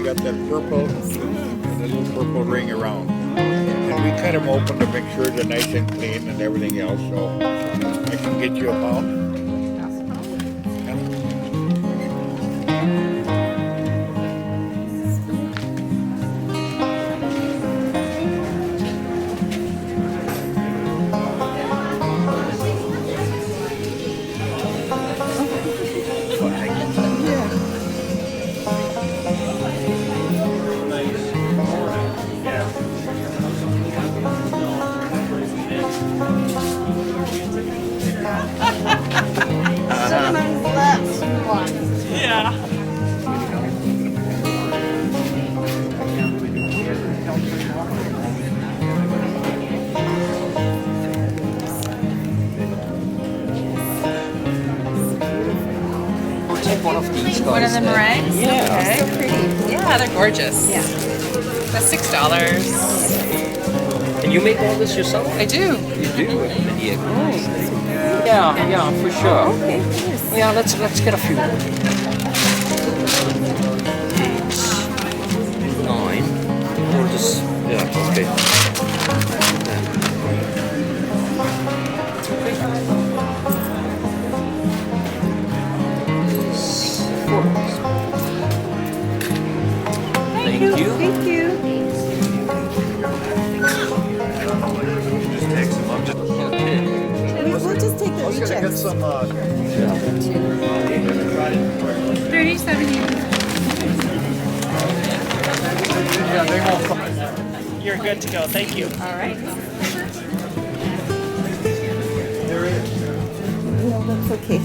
got that purple, the little purple ring around. And we cut them open to make sure they're nice and clean and everything else. So I can get you a pound. Cinnamon blast one. Yeah. We'll take one of these. One of the meringues? Yeah. Okay. So pretty. Yeah, they're gorgeous. Yeah. That's $6. And you make all this yourself? I do. You do? Yeah, for sure. Okay, yes. Yeah, let's get a few more. 8, 9. Or just yeah, okay. Thank you. Thank you. Okay. We'll just take the rejects. 37. You're good to go. Thank you. All right. No, that's okay.